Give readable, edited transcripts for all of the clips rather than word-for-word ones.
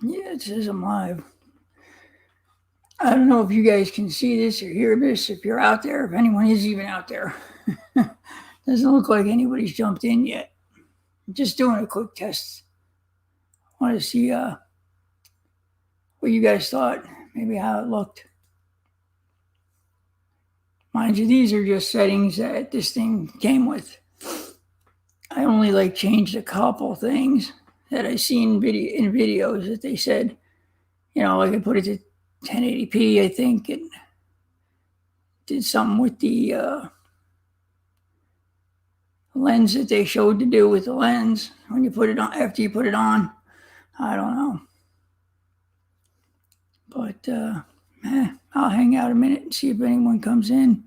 Yeah, it says I'm live. I don't know if you guys can see this or hear this, if you're out there, if anyone is even out there. Doesn't look like anybody's jumped in yet. I'm just doing a quick test. I want to see what you guys thought, maybe how it looked. Mind you, these are just settings that this thing came with. I only changed a couple things that I seen in videos that they said, I put it to 1080p, I think, and did something with the lens that they showed to do with the lens when you put it on, after you put it on. I don't know. But I'll hang out a minute and see if anyone comes in.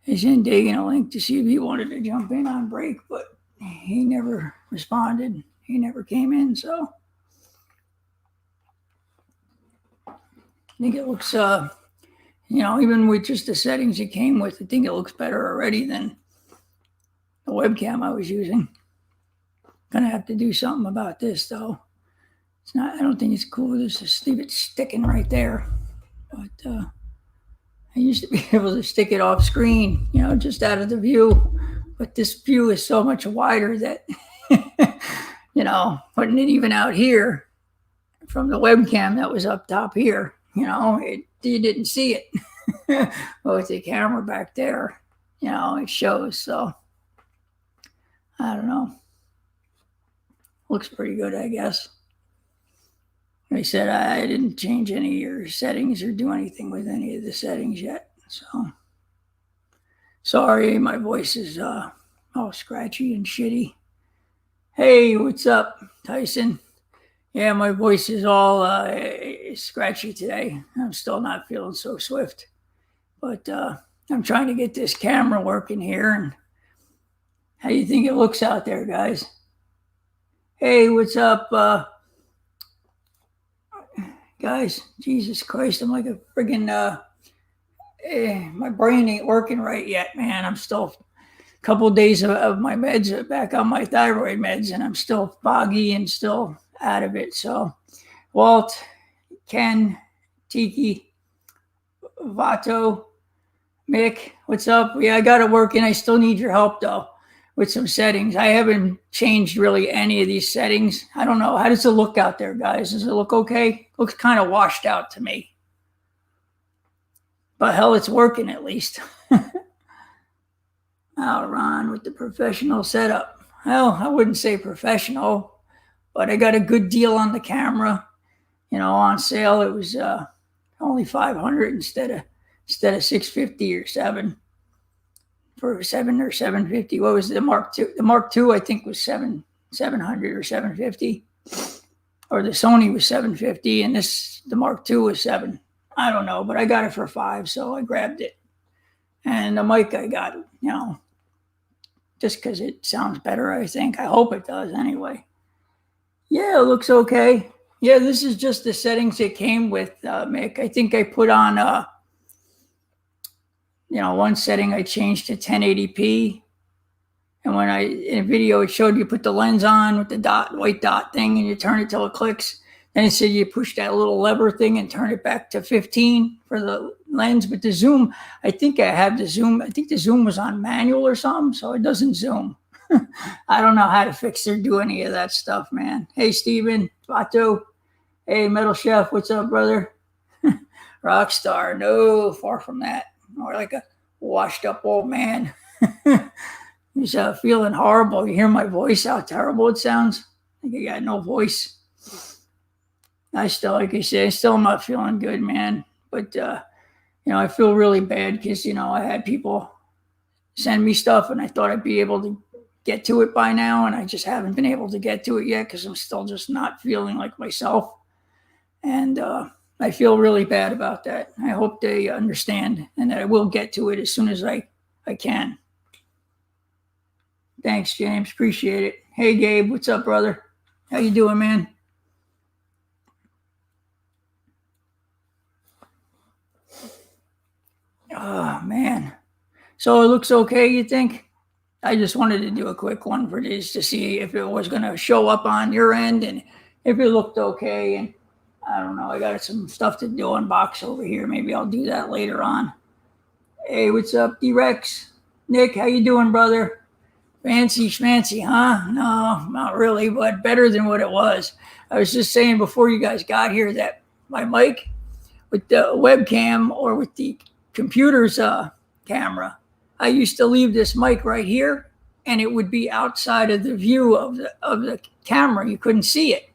I sent Dagan a link to see if he wanted to jump in on break, but he never responded. He never came in, so I think it looks, even with just the settings it came with, I think it looks better already than the webcam I was using. Gonna have to do something about this though. It's not. I don't think it's cool to just leave it sticking right there. But I used to be able to stick it off screen, just out of the view. But this view is so much wider that, putting it even out here from the webcam that was up top here, you didn't see it. But with the camera back there, it shows. So I don't know. Looks pretty good, I guess. Like I said, I didn't change any of your settings or do anything with any of the settings yet. So sorry, my voice is all scratchy and shitty. Hey, what's up, Tyson? Yeah, my voice is all scratchy today. I'm still not feeling so swift. But I'm trying to get this camera working here. And how do you think it looks out there, guys? Hey, what's up, guys? Jesus Christ, I'm like a friggin' my brain ain't working right yet, man. I'm still a couple of days of my meds back on my thyroid meds, and I'm still foggy and still out of it. So, Walt, Ken, Tiki, Vato, Mick, what's up? Yeah, I got it working. I still need your help though with some settings. I haven't changed really any of these settings. I don't know. How does it look out there, guys? Does it look okay? Looks kind of washed out to me. But hell, it's working at least. Oh, Ron with the professional setup. Well, I wouldn't say professional, but I got a good deal on the camera. On sale. It was only $500 instead of $650 or $700 for $700 or $750. What was the Mark II? The Mark II I think was $700 or $750, or the Sony was $750, and the Mark II was $700. I don't know, but I got it for $500, so I grabbed it. And the mic I got, just because it sounds better, I think. I hope it does anyway. Yeah, it looks okay. Yeah, this is just the settings it came with, Mick. I think I put on, one setting I changed to 1080p. And when in a video, it showed you put the lens on with the white dot thing, and you turn it till it clicks. Then it said you push that little lever thing and turn it back to 15 for the lens. But the zoom, I think I have the zoom. I think the zoom was on manual or something, so it doesn't zoom. I don't know how to fix or do any of that stuff, man. Hey, Steven, Vato. Hey, Metal Chef, what's up, brother? Rockstar, no, far from that. More like a washed up old man. He's feeling horrible. You hear my voice, how terrible it sounds? Like I got no voice. I still, like I said, still not feeling good, man. But, I feel really bad because, I had people send me stuff and I thought I'd be able to get to it by now. And I just haven't been able to get to it yet because I'm still just not feeling like myself. And I feel really bad about that. I hope they understand and that I will get to it as soon as I can. Thanks, James. Appreciate it. Hey, Gabe. What's up, brother? How you doing, man? Oh, man. So it looks okay, you think? I just wanted to do a quick one for this to see if it was going to show up on your end and if it looked okay. And I don't know. I got some stuff to do on box over here. Maybe I'll do that later on. Hey, what's up, D-Rex? Nick, how you doing, brother? Fancy schmancy, huh? No, not really, but better than what it was. I was just saying before you guys got here that my mic with the webcam or with the computer's camera, I used to leave this mic right here, and it would be outside of the view of the camera. You couldn't see it,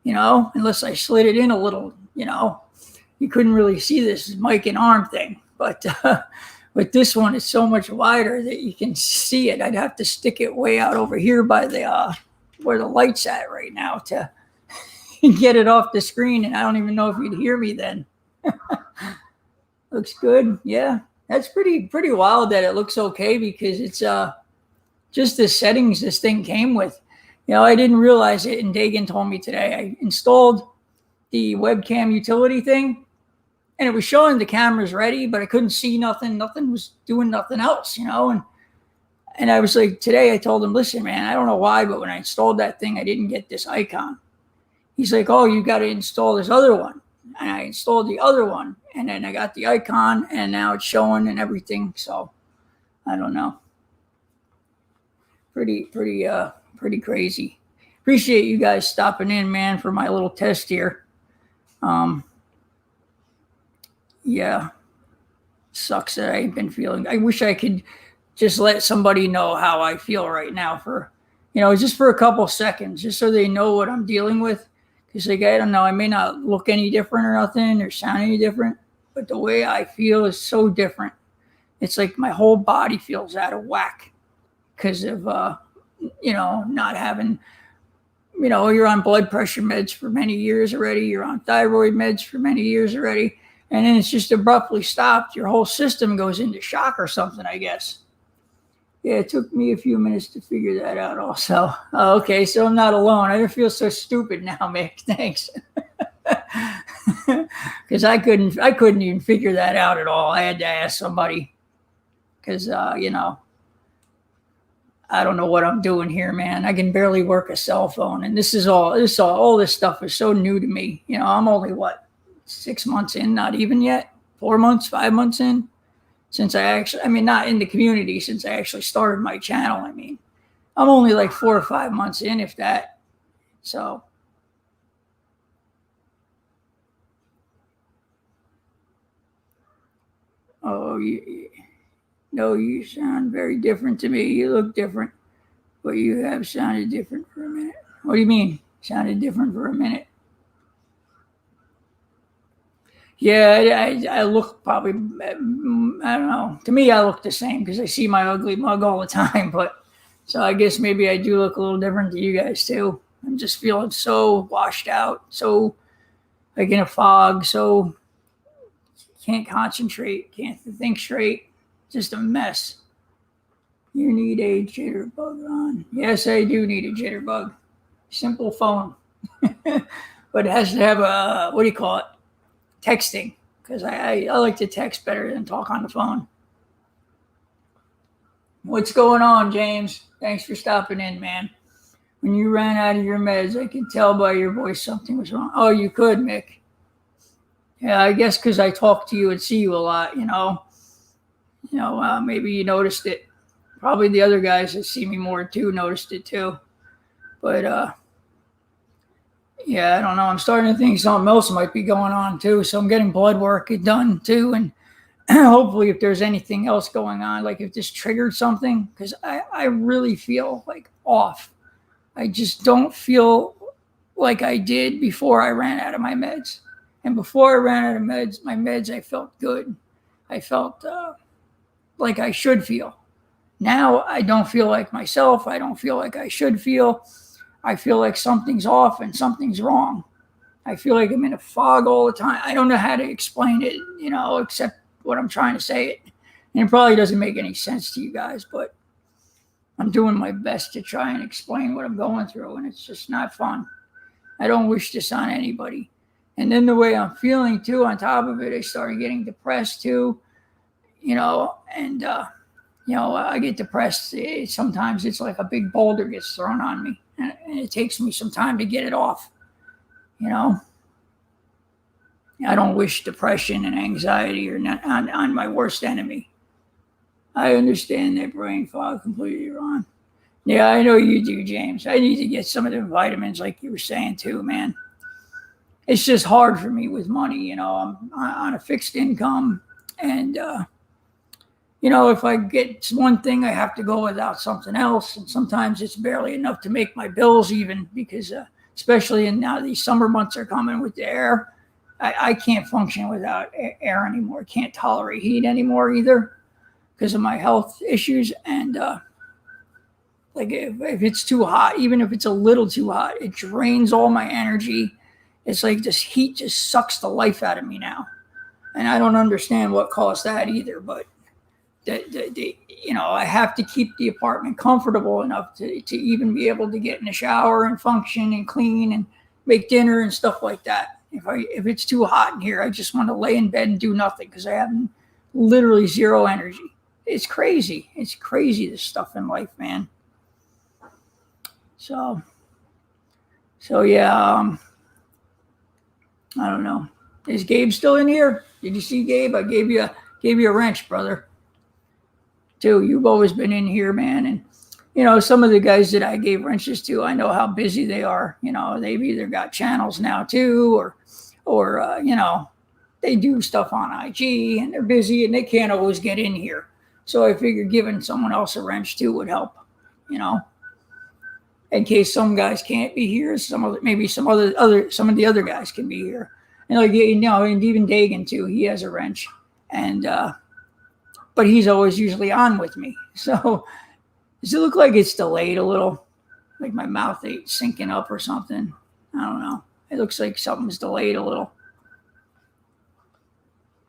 unless I slid it in a little. You couldn't really see this mic and arm thing, but. But this one is so much wider that you can see it. I'd have to stick it way out over here by the where the light's at right now to get it off the screen, and I don't even know if you'd hear me then. Looks good. Yeah, that's pretty wild that it looks okay, because it's just the settings this thing came with. I didn't realize it, and Dagan told me today. I installed the webcam utility thing, and it was showing the camera's ready, but I couldn't see nothing. Nothing was doing nothing else, And I was like, today I told him, listen, man, I don't know why, but when I installed that thing, I didn't get this icon. He's like, oh, you got to install this other one. And I installed the other one, and then I got the icon, and now it's showing and everything. So I don't know. Pretty crazy. Appreciate you guys stopping in, man, for my little test here. Yeah, sucks that I ain't been feeling. I wish I could just let somebody know how I feel right now for, just for a couple seconds, just so they know what I'm dealing with. Because, I don't know, I may not look any different or nothing or sound any different, but the way I feel is so different. It's like my whole body feels out of whack because of, not having, you're on blood pressure meds for many years already. You're on thyroid meds for many years already. And then it's just abruptly stopped. Your whole system goes into shock or something, I guess. Yeah, it took me a few minutes to figure that out also. Oh, okay, so I'm not alone. I don't feel so stupid now, Mick. Thanks. Because I couldn't even figure that out at all. I had to ask somebody. Because, I don't know what I'm doing here, man. I can barely work a cell phone. And all this stuff is so new to me. I'm only, 6 months in, not even yet, 4 months, 5 months in, since not in the community, since I actually started my channel. I'm only like 4 or 5 months in, if that. So, oh, you sound very different to me. You look different, but you have sounded different for a minute. What do you mean, sounded different for a minute? Yeah, I look probably, I don't know. To me, I look the same because I see my ugly mug all the time. But so I guess maybe I do look a little different to you guys too. I'm just feeling so washed out, so like in a fog, so can't concentrate, can't think straight, just a mess. You need a jitterbug on. Yes, I do need a jitterbug. Simple phone. But it has to have a, what do you call it? Texting, because I like to text better than talk on the phone. What's going on, James? Thanks for stopping in, man. When you ran out of your meds, I could tell by your voice something was wrong. Oh, you could, Mick. Yeah, I guess because I talk to you and see you a lot, maybe you noticed it. Probably the other guys that see me more too noticed it too. But yeah, I don't know. I'm starting to think something else might be going on too. So I'm getting blood work done too. And hopefully if there's anything else going on, like if this triggered something, because I really feel like off. I just don't feel like I did before I ran out of my meds. And before I ran out of my meds, I felt good. I felt like I should feel. Now I don't feel like myself. I don't feel like I should feel. I feel like something's off and something's wrong. I feel like I'm in a fog all the time. I don't know how to explain it, except what I'm trying to say it. And it probably doesn't make any sense to you guys, but I'm doing my best to try and explain what I'm going through, and it's just not fun. I don't wish this on anybody. And then the way I'm feeling too, on top of it, I started getting depressed too, and I get depressed. Sometimes it's like a big boulder gets thrown on me, and it takes me some time to get it off, I don't wish depression and anxiety on my worst enemy. I understand that brain fog completely, Ron. Yeah, I know you do, James. I need to get some of the vitamins like you were saying too, man. It's just hard for me with money. I'm on a fixed income, and if I get one thing, I have to go without something else. And sometimes it's barely enough to make my bills even because, especially now these summer months are coming with the air. I can't function without air anymore. I can't tolerate heat anymore either because of my health issues. And like if it's too hot, even if it's a little too hot, it drains all my energy. It's like this heat just sucks the life out of me now. And I don't understand what caused that either, but I have to keep the apartment comfortable enough to even be able to get in the shower and function and clean and make dinner and stuff like that. If it's too hot in here, I just want to lay in bed and do nothing because I have literally zero energy. It's crazy. It's crazy, this stuff in life, man. So yeah, I don't know. Is Gabe still in here? Did you see Gabe? I gave you a wrench, brother. Too. You've always been in here, man. And some of the guys that I gave wrenches to, I know how busy they are. They've either got channels now too, or they do stuff on IG and they're busy and they can't always get in here. So I figured giving someone else a wrench too would help. In case some guys can't be here, some of the other guys can be here. And and even Dagan too, he has a wrench, and but he's always usually on with me. So does it look like it's delayed a little, like my mouth ain't syncing up or something? I don't know. It looks like something's delayed a little.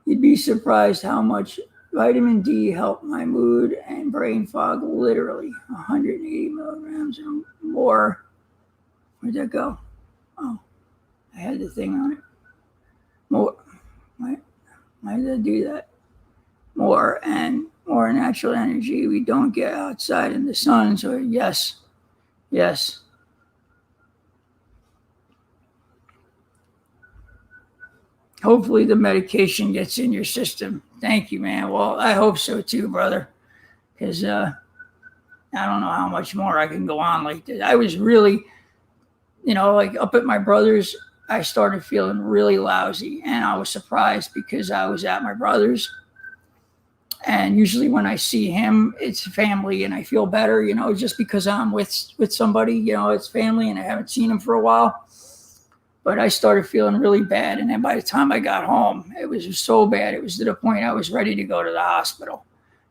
You'd be surprised how much vitamin D helped my mood and brain fog, literally 180 milligrams or more. Where'd that go? Oh, I had the thing on it. More. Why did I do that? More natural energy we don't get outside in the sun. So yes. Hopefully the medication gets in your system. Thank you, man. Well, I hope so too, brother. Because I don't know how much more I can go on like this. I was really, like up at my brother's, I started feeling really lousy. And I was surprised because I was at my brother's. And usually when I see him, it's family and I feel better, just because I'm with somebody, it's family and I haven't seen him for a while. But I started feeling really bad. And then by the time I got home, it was so bad. It was to the point I was ready to go to the hospital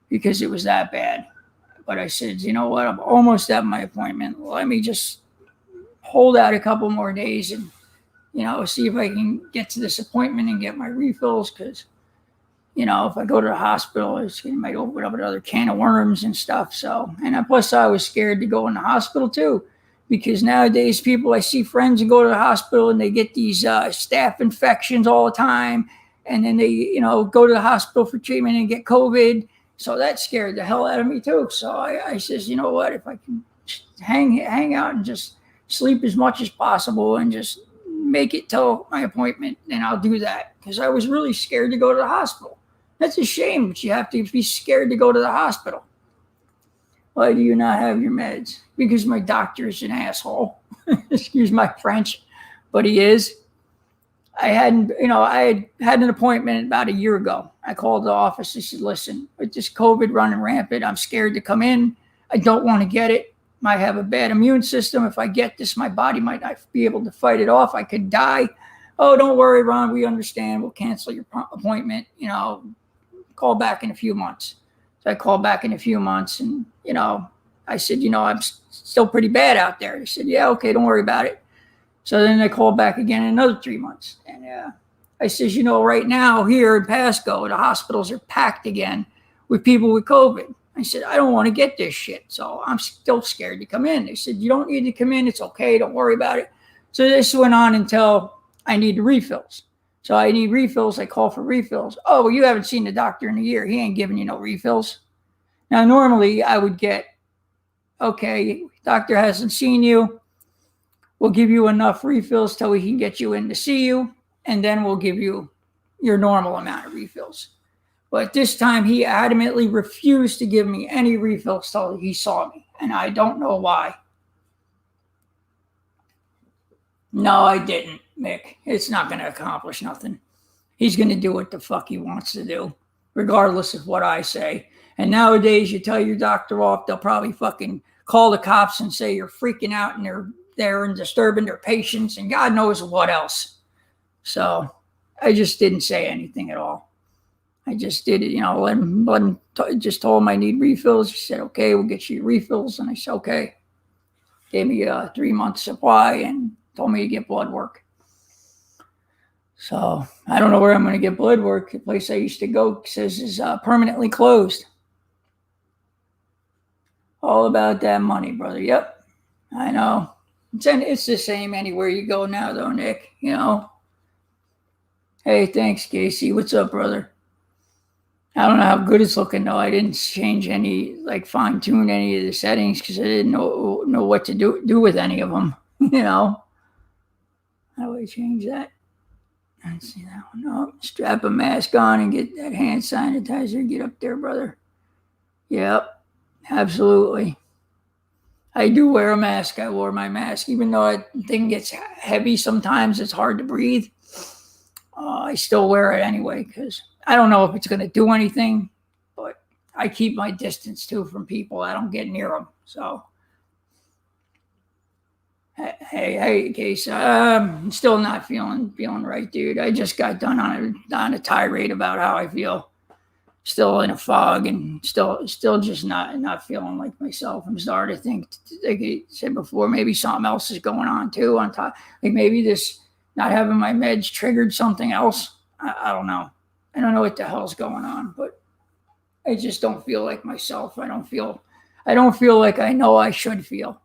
because it was that bad. But I said, you know what? I'm almost at my appointment. Let me just hold out a couple more days and, see if I can get to this appointment and get my refills. Because, if I go to the hospital, it might open up another can of worms and stuff. So, and plus I was scared to go in the hospital too. Because nowadays I see friends and go to the hospital and they get these staph infections all the time. And then they, go to the hospital for treatment and get COVID. So that scared the hell out of me too. So I says, you know what, if I can hang out and just sleep as much as possible and just make it till my appointment, then I'll do that. Because I was really scared to go to the hospital. That's a shame, but you have to be scared to go to the hospital. Why do you not have your meds? Because my doctor is an asshole. Excuse my French, but he is. I had an appointment about a year ago. I called the office. I said, listen, with this COVID running rampant, I'm scared to come in. I don't want to get it. Might have a bad immune system. If I get this, my body might not be able to fight it off. I could die. Oh, don't worry, Ron. We understand. We'll cancel your appointment. Call back in a few months. So I called back in a few months and, I said, I'm still pretty bad out there. He said, yeah, okay, don't worry about it. So then I called back again in another 3 months. And I says, right now here in Pasco, the hospitals are packed again with people with COVID. I said, I don't want to get this shit. So I'm still scared to come in. They said, you don't need to come in. It's okay. Don't worry about it. So this went on until I need the refills. So I need refills. I call for refills. Oh, well, you haven't seen the doctor in a year. He ain't giving you no refills. Now, normally I would get, okay, doctor hasn't seen you. We'll give you enough refills till we can get you in to see you. And then we'll give you your normal amount of refills. But this time he adamantly refused to give me any refills till he saw me. And I don't know why. No, I didn't, Mick. It's not going to accomplish nothing. He's going to do what the fuck he wants to do, regardless of what I say. And nowadays, you tell your doctor off, they'll probably fucking call the cops and say you're freaking out and they're there and disturbing their patients and God knows what else. So I just didn't say anything at all. I just did it, just told him I need refills. He said, okay, we'll get you your refills. And I said, okay. Gave me a 3-month supply and told me to get blood work. So I don't know where I'm going to get blood work. The place I used to go says is permanently closed. All about that money, brother. Yep, I know. It's the same anywhere you go now, though, Nick. Hey, thanks, Casey. What's up, brother? I don't know how good it's looking, though. I didn't change any, fine-tune any of the settings because I didn't know what to do with any of them, How do I change that? Let's see that one. Oh, strap a mask on and get that hand sanitizer. Get up there, brother. Yep, absolutely. I do wear a mask. I wore my mask. Even though the thing gets heavy sometimes, it's hard to breathe. I still wear it anyway because I don't know if it's going to do anything, but I keep my distance too from people. I don't get near them. So, hey, Case, I'm still not feeling right, dude. I just got done on a tirade about how I feel. Still in a fog and still just not feeling like myself. I'm starting to think, like I said before, maybe something else is going on too on top. Like maybe this not having my meds triggered something else. I don't know. I don't know what the hell's going on, but I just don't feel like myself. I don't feel like I know I should feel.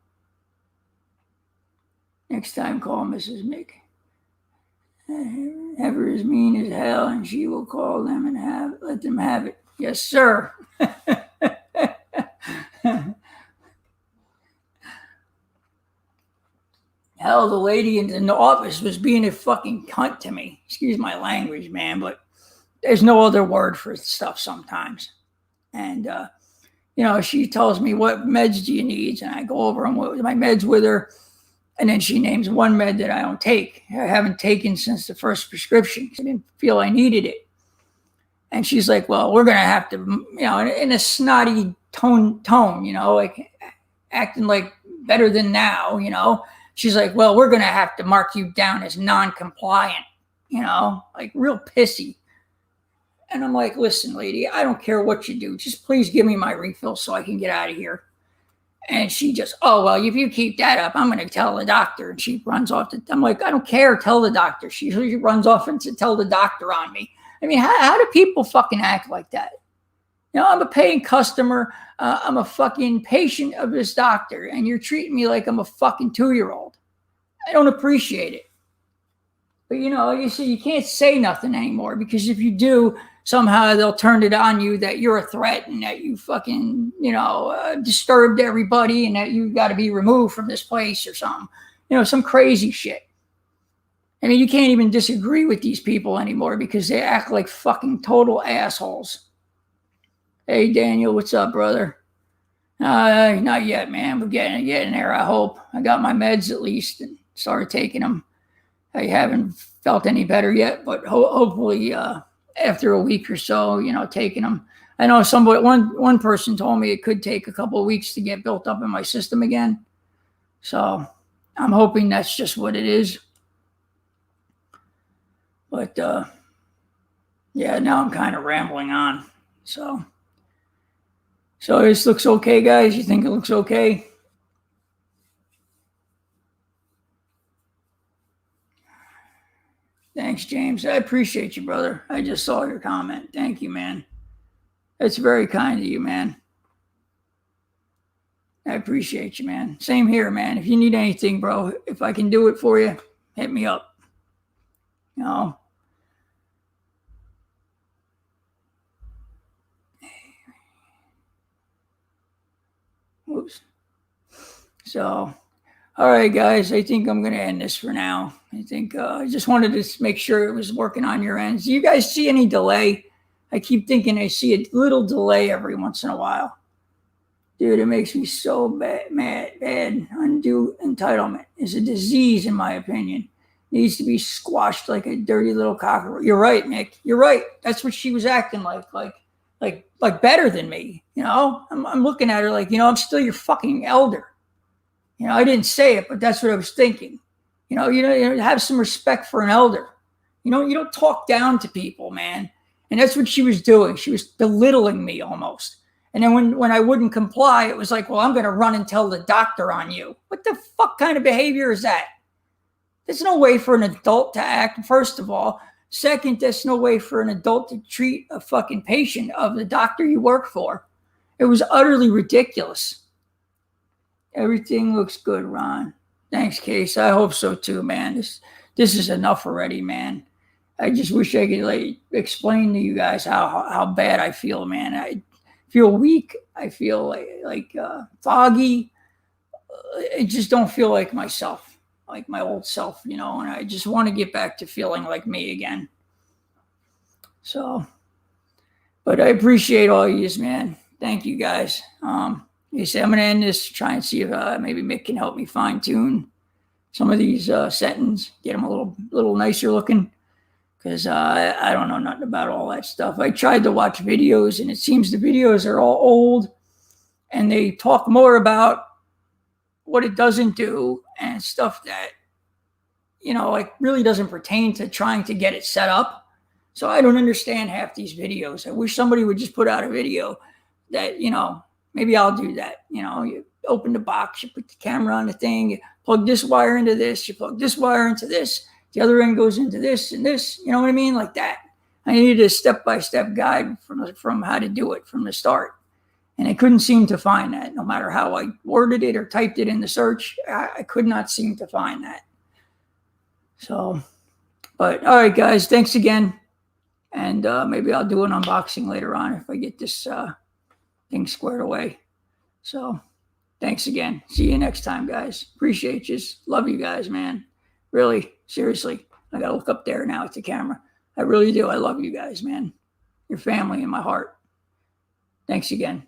Next time, call Mrs. Mick. Have her as mean as hell, and she will call them and let them have it. Yes, sir. Hell, the lady in the office was being a fucking cunt to me. Excuse my language, man, but there's no other word for stuff sometimes. And, she tells me, what meds do you need? And I go over my meds with her. And then she names one med that I don't take. I haven't taken since the first prescription. I didn't feel I needed it. And she's like, well, we're going to have to, in a snotty tone, like acting like better than now, She's like, well, we're going to have to mark you down as non-compliant, like real pissy. And I'm like, listen, lady, I don't care what you do. Just please give me my refill so I can get out of here. And she just, oh, well, if you keep that up, I'm going to tell the doctor. And she runs off. I'm like, I don't care. Tell the doctor. She runs off and to tell the doctor on me. I mean, how do people fucking act like that? I'm a paying customer. I'm a fucking patient of this doctor. And you're treating me like I'm a fucking 2-year-old. I don't appreciate it. But, you see, you can't say nothing anymore because if you do, somehow they'll turn it on you that you're a threat and that you fucking, disturbed everybody and that you got to be removed from this place or something. Some crazy shit. I mean, you can't even disagree with these people anymore because they act like fucking total assholes. Hey, Daniel, what's up, brother? Not yet, man. We're getting there, I hope. I got my meds at least and started taking them. I haven't felt any better yet, but hopefully after a week or so, taking them. I know one person told me it could take a couple of weeks to get built up in my system again. So I'm hoping that's just what it is. But yeah, now I'm kind of rambling on. So this looks okay, guys? You think it looks okay? Thanks, James. I appreciate you, brother. I just saw your comment. Thank you, man. That's very kind of you, man. I appreciate you, man. Same here, man. If you need anything, bro, if I can do it for you, hit me up. Oops. So, All right, guys, I think I'm going to end this for now. I think I just wanted to make sure it was working on your ends. Do you guys see any delay? I keep thinking I see a little delay every once in a while. Dude, it makes me so bad. Undue entitlement is a disease, in my opinion. Needs to be squashed like a dirty little cockroach. You're right, Nick. You're right. That's what she was acting like better than me. You know, I'm looking at her like, I'm still your fucking elder. I didn't say it, but that's what I was thinking. Have some respect for an elder. You don't talk down to people, man. And that's what she was doing. She was belittling me almost. And then when I wouldn't comply, it was like, well, I'm going to run and tell the doctor on you. What the fuck kind of behavior is that? There's no way for an adult to act, first of all. Second, there's no way for an adult to treat a fucking patient of the doctor you work for. It was utterly ridiculous. Everything looks good, Ron. Thanks, Case. I hope so too, man. This is enough already, man. I just wish I could explain to you guys how bad I feel, man. I feel weak. I feel like foggy. I just don't feel like myself, like my old self, and I just want to get back to feeling like me again. So, but I appreciate all you, man. Thank you, guys. You say I'm going to end this, try and see if maybe Mick can help me fine tune some of these settings, get them a little nicer looking, because I don't know nothing about all that stuff. I tried to watch videos, and it seems the videos are all old, and they talk more about what it doesn't do and stuff that, really doesn't pertain to trying to get it set up. So I don't understand half these videos. I wish somebody would just put out a video that, maybe I'll do that. You open the box, you put the camera on the thing, you plug this wire into this, you plug this wire into this, the other end goes into this and this, you know what I mean? Like that. I needed a step-by-step guide from how to do it from the start. And I couldn't seem to find that. No matter how I worded it or typed it in the search, I could not seem to find that. So, but all right, guys, thanks again. And maybe I'll do an unboxing later on if I get this thing squared away. So thanks again. See you next time, guys. Appreciate you. Love you guys, man. Really, seriously. I got to look up there now at the camera. I really do. I love you guys, man. Your family in my heart. Thanks again.